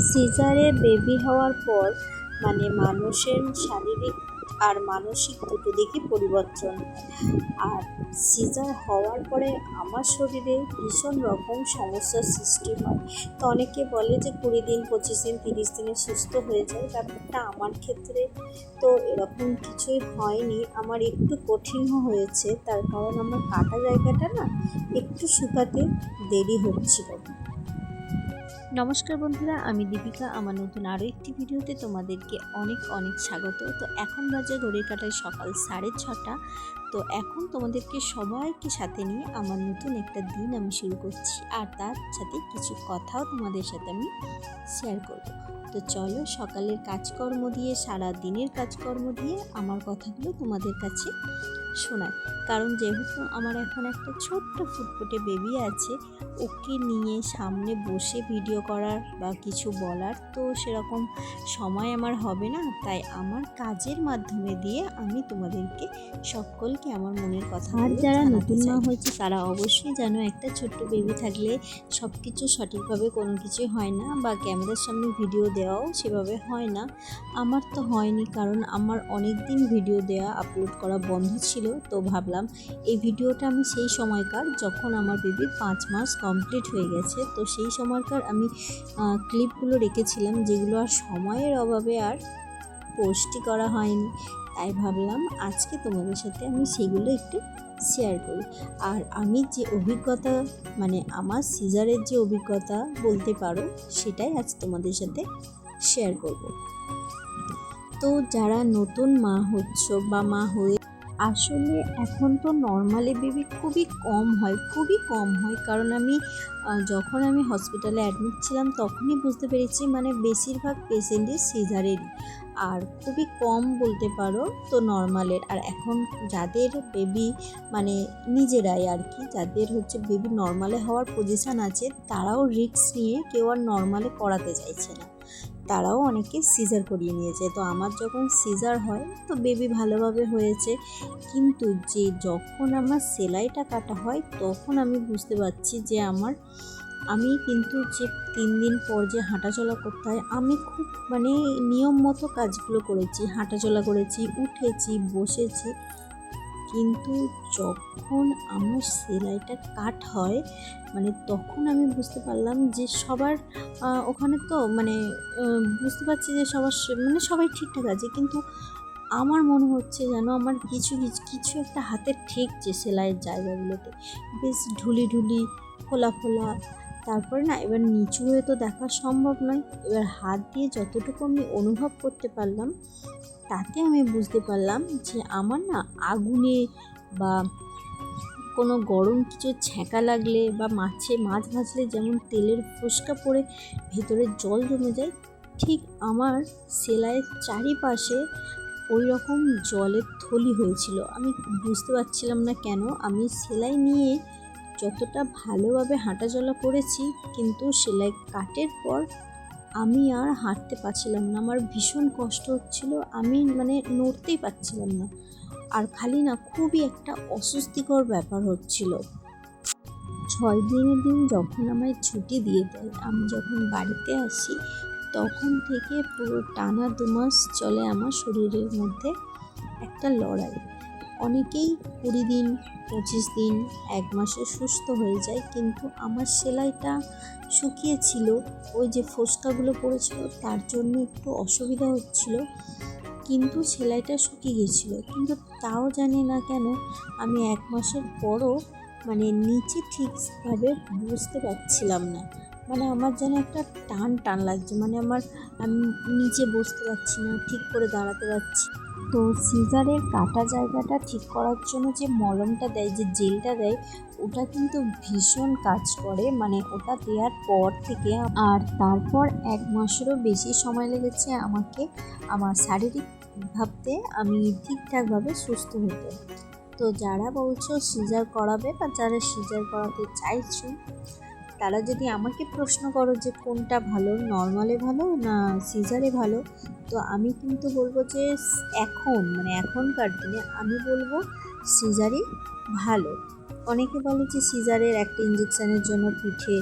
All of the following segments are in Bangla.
সিজারে বেবি হওয়ার পর মানুষের শারীরিক আর মানসিক দুটো দিকই পরিবর্তন হয়। আর সিজার হওয়ার পরে আমার শরীরে ভীষণ রকম সমস্যার সৃষ্টি হয়। তো অনেকে বলে যে 20 দিন, 25 দিন, 30 দিনে সুস্থ হয়ে যায়। ব্যাপারটা আমার ক্ষেত্রে তো এরকম কিছুই হয়নি, আমার একটু কঠিনও হয়েছে। তার কারণ আমার কাটা জায়গাটা না একটু শুকাতে দেরি হচ্ছিল। নমস্কার বন্ধুরা, আমি দীপিকা। আমার নতুন আরও একটি ভিডিওতে তোমাদেরকে অনেক অনেক স্বাগত। তো এখন বাজে ঘড়ির কাঁটায় সকাল 6:30। তো এখন তোমাদেরকে সবাইকে সাথে নিয়ে আমার নতুন একটা দিন আমি শুরু করছি, আর তার সাথে কিছু কথাও তোমাদের সাথে আমি শেয়ার করব। তো চলো সকালের কাজকর্ম দিয়ে, সারা দিনের কাজকর্ম দিয়ে আমার কথাগুলো তোমাদের কাছে শোনাই। কারণ যেহেতু আমার এখন একটা ছোট্ট ফুটফুটে বেবি আছে, ওকে নিয়ে সামনে বসে ভিডিও করার বা কিছু বলার তো সেরকম সময় আমার হবে না। তাই আমার কাজের মাধ্যমে দিয়ে আমি তোমাদেরকে সকলকে আমার মনের কথা। আর যারা নতুন মা হয়েছে তারা অবশ্যই জানো, একটা ছোট্ট বেবি থাকলে সব কিছু সঠিকভাবে কোনো কিছু হয় না, বা ক্যামেরার সামনে ভিডিও দেওয়াও সেভাবে হয় না। আমার তো হয়নি, কারণ আমার অনেক দিন ভিডিও দেওয়া আপলোড করা বন্ধ ছিল। তো ভাবলাম এই ভিডিওটা আমি সেই সময়কার, যখন আমার বেবির 5 মাস কমপ্লিট হয়ে গেছে, তো সেই সময়কার আমি ক্লিপগুলো রেখেছিলাম, যেগুলো আর সময়ের অভাবে আর পোস্টই করা হয়নি। তাই ভাবলাম আজকে তোমাদের সাথে আমি সেগুলো একটু শেয়ার করি। আর আমি যে অভিজ্ঞতা, আমার সিজারের যে অভিজ্ঞতা বলতে পারো, সেটাই আজ তোমাদের সাথে শেয়ার করব। তো যারা নতুন মা হচ্ছ বা মা হয়ে, আসলে এখন তো নর্মালি বেবি খুবই কম হয়, কারণ আমি যখন আমি হসপিটালে অ্যাডমিট ছিলাম তখনই বুঝতে পেরেছি বেশিরভাগ পেশেন্টই সিজারেরই, আর খুবই কম বলতে পারো তো নর্মালের। আর এখন যাদের বেবি নিজেরাই আর কি, যাদের হচ্ছে বেবি নর্মালে হওয়ার পজিশান আছে, তারাও রিস্ক নিয়ে কেউ আর নর্মালে করাতে চাইছে না, তারাও অনেকে সিজার করিয়ে নিয়েছে। তো আমার যখন সিজার হয় তো বেবি ভালোভাবে হয়েছে, কিন্তু যখন আমার সেলাইটা কাটা হয় তখন আমি বুঝতে পারছি যে আমি কিন্তু যে 3 দিন পর যে হাঁটাচলা করতে হয়, আমি খুব নিয়ম মতো কাজগুলো করেছি, হাঁটাচলা করেছি, উঠেছি, বসেছি, কিন্তু যখন আমার সেলাইটা কাট হয় তখন আমি বুঝতে পারলাম যে সবার ওখানে তো বুঝতে পারছি যে সবাই ঠিকঠাক আছে, কিন্তু আমার মনে হচ্ছে যেন আমার কিছু কিছু একটা হাতে ঠেকছে সেলাইয়ের জায়গাগুলোতে, বেশ ঢুলি ফোলা তারপরে না, এবার নিচু হয়ে তো দেখা সম্ভব নয়, এবার হাত দিয়ে যতটুকু আমি অনুভব করতে পারলাম, তাতে আমি বুঝতে পারলাম যে আমার না আগুনে বা কোনো গরম কিছু ছ্যাঁকা লাগলে বা মাছ ভাজলে যেমন তেলের ফোসকা পড়ে ভেতরে জল জমে যায়, ঠিক আমার সেলাইয়ের চারিপাশে ওই রকম জলের থলি হয়েছিল। আমি বুঝতে পারছিলাম না কেন। আমি সেলাই নিয়ে যতটা ভালোভাবে হাঁটাচলা করেছি, কিন্তু সেলাই কাটের পর আমি আর হাঁটতে পারছিলাম না, আমার ভীষণ কষ্ট হচ্ছিল, আমি নড়তেই পারছিলাম না, আর খালি না খুবই একটা অস্বস্তিকর ব্যাপার হচ্ছিল। 6 দিনের দিন যখন আমায় ছুটি দিয়ে দেয়, আমি যখন বাড়িতে আসি, তখন থেকে পুরো টানা 2 মাস চলে আমার শরীরের মধ্যে একটা লড়াই। অনেকেই 20 দিন, 25 দিন, 1 মাসে সুস্থ হয়ে যায়, কিন্তু আমার সেলাইটা শুকিয়েছিল, ওই যে ফোসকাগুলো পড়েছিল তার জন্য একটু অসুবিধা হচ্ছিল, কিন্তু সেলাইটা শুকিয়ে গিয়েছিল। কিন্তু তাও জানি না কেন আমি 1 মাসের পরও নিচে ঠিকভাবে বুঝতে পারছিলাম না, আমার যেন একটা টান লাগছে, আমি নিচে বসতে পারছি না, ঠিক করে দাঁড়াতে পারছি। তো সিজারের কাটা জায়গাটা ঠিক করার জন্য যে মলমটা দেয়, যে জেলটা দেয়, ওটা কিন্তু ভীষণ কাজ করে, ওটা দেওয়ার পর থেকে আর তারপর 1 মাসেরও বেশি সময় লেগেছে আমাকে আমার শারীরিক ভাবতে আমি ঠিকঠাকভাবে সুস্থ হতে। তো যারা বলছো সিজার করাবে বা যারা সিজার করাতে চাইছো, তারা যদি আমাকে প্রশ্ন করো যে কোনটা ভালো, নর্মালে ভালো না সিজারে ভালো, তো আমি কিন্তু বলবো যে এখনকার দিনে আমি বলবো সিজারই ভালো। অনেকে বলে যে সিজারের একটা ইঞ্জেকশানের জন্য পিঠে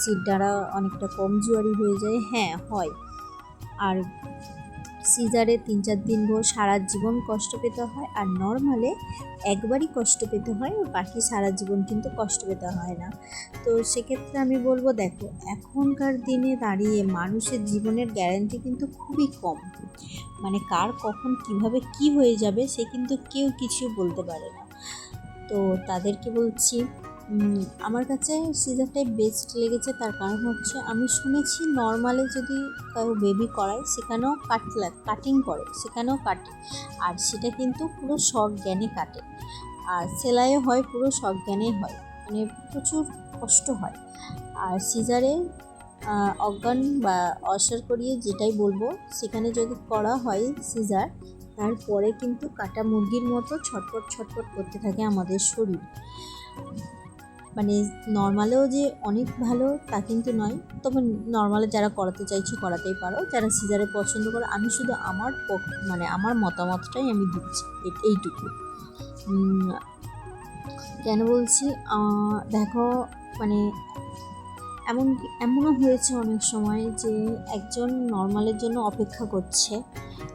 সিট দ্বারা অনেকটা কমজোরি হয়ে যায়, হ্যাঁ হয়। আর সিজারে 3-4 দিন ভোর সারা জীবন কষ্ট পেতে হয়, আর নর্মালে একবারই কষ্ট পেতে হয়, বাকি সারা জীবন কিন্তু কষ্ট পেতে হয় না। তো সেক্ষেত্রে আমি বলবো, দেখো এখনকার দিনে দাঁড়িয়ে মানুষের জীবনের গ্যারান্টি কিন্তু খুবই কম, মানে কার কখন কিভাবে কি হয়ে যাবে সে কিন্তু কেউ কিছু বলতে পারে না। তো তাদেরকে বলছি, আমার কাছে সিজারটাই বেস্ট লেগেছে। তার কারণ হচ্ছে আমি শুনেছি নর্মালে যদি কারো বেবি করায় সেখানেও কাটিং করে, সেখানেও কাটে, আর সেটা কিন্তু পুরো সজ্ঞানে কাটে, আর সেলাইও হয় পুরো সজ্ঞানে হয়, মানে প্রচুর কষ্ট হয়। আর সিজারে অজ্ঞান বা অসার করিয়ে যেটাই বলবো, সেখানে যদি করা হয় সিজার, তারপরে কিন্তু কাটা মুরগির মতো ছটফট ছটফট করতে থাকে আমাদের শরীর। মানে নর্মালেও যে অনেক ভালো তা কিন্তু নয়, তবে নর্মালে যারা করাতে চাইছো করাতেই পারো, যারা সিজারে পছন্দ করো। আমি শুধু আমার মানে আমার মতামতটাই আমি দিচ্ছি, এইটুকু। কেন বলছি, দেখো মানে এমনও হয়েছে অনেক সময় যে একজন নর্মালের জন্য অপেক্ষা করছে,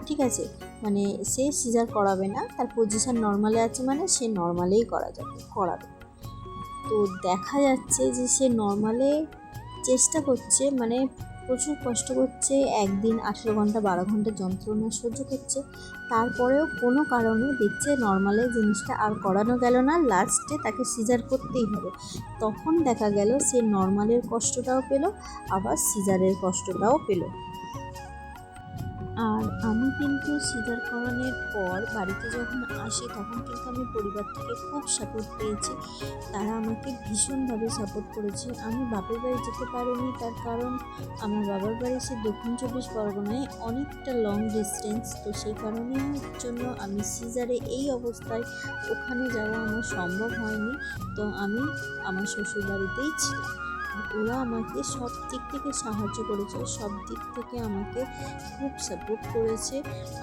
ঠিক আছে, মানে সে সিজার করাবে না, তার পজিশন নর্মালে আছে, মানে সে নর্মালেই করাবে। তো দেখা যাচ্ছে যে সে নর্মালে চেষ্টা করছে, মানে প্রচুর কষ্ট করছে, একদিন 18 ঘন্টা 12 ঘন্টা যন্ত্রণা সহ্য করছে, তারপরেও কোনো কারণে দেখছে নর্মালে জিনিসটা আর করানো গেল না, লাস্টে তাকে সিজার করতেই হবে। তখন দেখা গেল সে নর্মালের কষ্টটাও পেল, আবার সিজারের কষ্টটাও পেল। আর আমি কিন্তু সিজার করানোর পর বাড়িতে যখন আসি, তখন কিন্তু আমি পরিবার থেকে খুব সাপোর্ট পেয়েছি, তারা আমাকে ভীষণভাবে সাপোর্ট করেছে। আমি বাপের বাড়ি যেতে পারিনি, তার কারণ আমার বাবার বাড়ি সে দক্ষিণ 24 পরগনায়, অনেকটা লং ডিস্টেন্স। তো সেই কারণের জন্য আমি সিজারে এই অবস্থায় ওখানে যাওয়া আমার সম্ভব হয়নি। তো আমি আমার শ্বশুর বাড়িতেই ছিলাম। ওরা আমাকে সব দিক থেকে সাহায্য করেছে, সব দিক থেকে আমাকে খুব সাপোর্ট করেছে,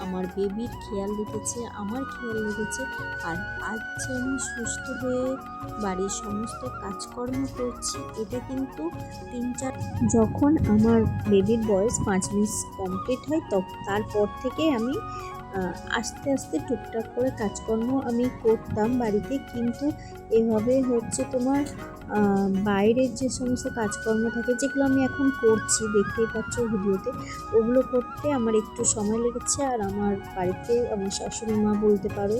আমার বেবির খেয়াল রেখেছে, আমার খেয়াল রেখেছে। আর আজ যে আমি সুস্থ হয়ে বাড়ির সমস্ত কাজকর্ম করছি, এটা কিন্তু 3-4 যখন আমার বেবির বয়স 5 মাস কমপ্লিট হয়, তারপর থেকে আমি আস্তে আস্তে টুকটাক করে কাজকর্ম আমি করতাম বাড়িতে। কিন্তু এভাবে হচ্ছে তোমার বাইরের যে সমস্ত কাজকর্ম থাকে, যেগুলো আমি এখন করছি দেখতেই পাচ্ছ ভিডিওতে, ওগুলো করতে আমার একটু সময় লেগেছে। আর আমার বাড়িতে আমার শাশুড়ি মা বলতে পারো,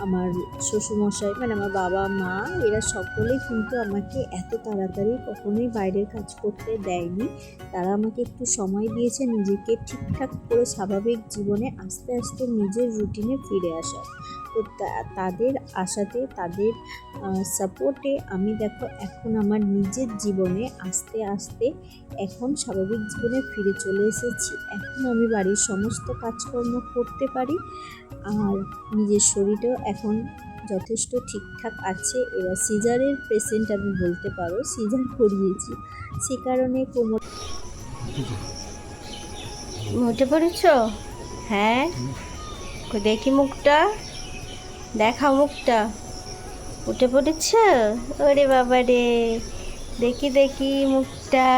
আমার শ্বশুরমশাই, মানে আমার বাবা মা, এরা সকলেই কিন্তু আমাকে এত তাড়াতাড়ি কখনোই বাইরের কাজ করতে দেয়নি। তারা আমাকে একটু সময় দিয়েছে নিজেকে ঠিকঠাক করে স্বাভাবিক জীবনে আস্তে আস্তে নিজের রুটিনে ফিরে আসার। তো তাদের আশাতে, তাদের সাপোর্টে আমি দেখো এখন আমার নিজের জীবনে আস্তে আস্তে এখন স্বাভাবিক জীবনে ফিরে চলে এসেছি। এখন আমি বাড়ির সমস্ত কাজকর্ম করতে পারি, আর নিজের শরীরও এখন যথেষ্ট ঠিকঠাক আছে। এবার সিজারের পেশেন্ট আমি বলতে পারো, সিজার করিয়েছি, সে কারণে কোমর উঠে পড়েছ? হ্যাঁ, দেখি মুখটা, দেখাও মুখটা। উঠে পড়েছ? ওরে বাবা রে, দেখি দেখি মুখটা।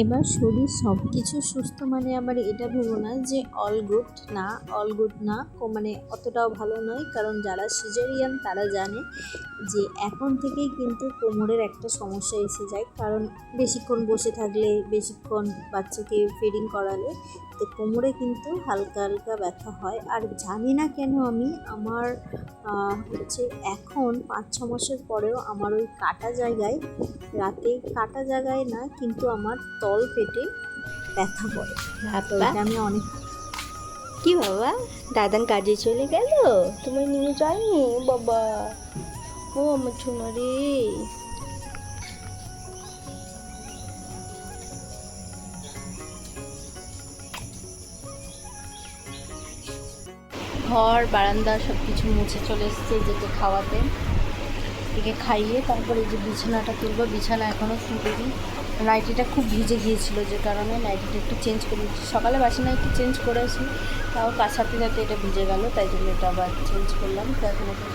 এবার শরীর সব কিছু সুস্থ, মানে আবার এটা ভেবো না যে অল গুড না, মানে অতটাও ভালো নয়। কারণ যারা সিজারিয়ান তারা জানে যে এখন থেকেই কিন্তু কোমরের একটা সমস্যা এসে যায়, কারণ বেশিক্ষণ বসে থাকলে, বেশিক্ষণ বাচ্চাকে ফিডিং করালে তো কোমরে কিন্তু হালকা হালকা ব্যথা হয়। আর জানি না কেন আমার হচ্ছে এখন 5-6 মাসের পরেও আমার ওই কাটা জায়গায়, রাতে কাটা জায়গায় না, কিন্তু আমার তল পেটে ব্যথা করে। তো এটা আমি অনেক কি বাবা, দাদান কাজে চলে গেল, তোমার নিয়ে যায়নি বাবা? ও আমার ছোনা রে। ঘর বারান্দা সব কিছু মুছে চলে এসছে যেকে খাওয়াতে, একে খাইয়ে তারপরে যে বিছানাটা তুলবো, বিছানা এখনও ফুটেনি। নাইটিটা খুব ভিজে গিয়েছিল, যে কারণে নাইটিটা একটু চেঞ্জ করে দিচ্ছি। সকালে বাসি নাইটি চেঞ্জ করেছি, তাও কাঁচাতে যাতে এটা ভিজে গেল, তাই জন্য এটা আবার চেঞ্জ করলাম। তো এখন ওকে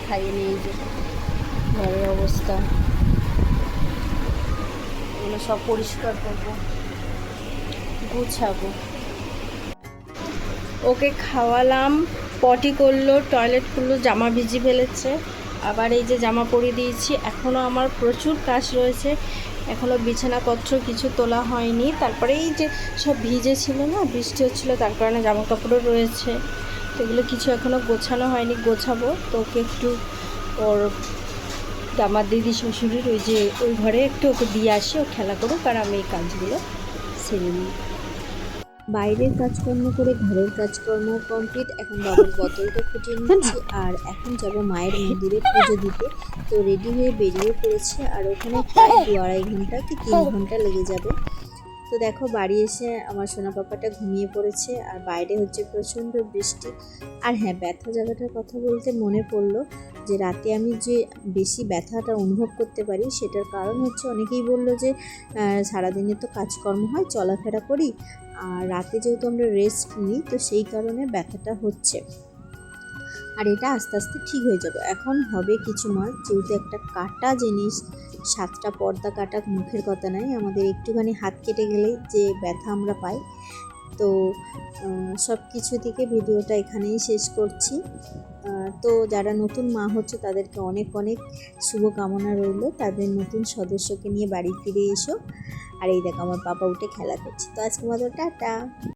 খাইয়ে নিয়ে যে ঘরের অবস্থা, এগুলো সব পরিষ্কার করবো, গুছাবো। ওকে খাওয়ালাম, পটি করলো, টয়লেট করলো, জামা ভিজিয়ে ফেলেছে, আবার এই যে জামা পরিয়ে দিয়েছি। এখনও আমার প্রচুর কাজ রয়েছে, এখনও বিছানাপত্র কিছু তোলা হয়নি। তারপরে এই যে সব ভিজে ছিল না, বৃষ্টি হচ্ছিলো, তার কারণে জামা কাপড়ও রয়েছে, তো এগুলো কিছু এখনও গোছানো হয়নি, গোছাবো। তো ওকে একটু ওর আমার দিদি শ্বশুরের ওই ঘরে একটু ওকে দিয়ে আসি, ও খেলা করুক, আর আমি এই কাজগুলো সেরে নিই। বাইরের কাজকর্ম করে ঘরের কাজকর্ম কমপ্লিট। এখন বাবার বোতলটা ফুটিয়ে নিচ্ছি, আর এখন যাব মায়ের মন্দিরে পুজো দিতে। তো রেডি হয়ে বেরিয়ে পড়েছে, আর ওখানে প্রায় 2-2.5 ঘন্টা কি 3 ঘন্টা লেগে যাবে। তো দেখো বাড়ি এসে আমার সোনা পাপাটা ঘুমিয়ে পড়েছে, আর বাইরে হচ্ছে প্রচণ্ড বৃষ্টি। আর হ্যাঁ, ব্যথা জায়গাটার কথা বলতে মনে পড়লো যে রাতে আমি যে বেশি ব্যথাটা অনুভব করতে পারি, সেটার কারণ হচ্ছে অনেকেই বললো যে সারাদিনে তো কাজকর্ম হয়, চলাফেরা করি, আর রাতে যেহেতু আমরা রেস্ট নিই, তো সেই কারণে ব্যথাটা হচ্ছে। আর এটা আস্তে আস্তে ঠিক হয়ে যাবে। এখন হবে কিছু মাস, যেহেতু একটা কাটা জিনিস, 7টা পর্দা কাটা মুখের কথা নয়, আমাদের একটুখানি হাত কেটে গেলেই যে ব্যথা আমরা পাই। তো সব কিছু থেকে ভিডিওটা এখানেই শেষ করছি। তো যারা নতুন মা হচ্ছে তাদেরকে অনেক অনেক শুভকামনা রইল, তাদের নতুন সদস্যকে নিয়ে বাড়ি ফিরে এসো। আর এই দেখো আমার পাপা উঠে খেলা করছে। তো আজকে মতো টাটা।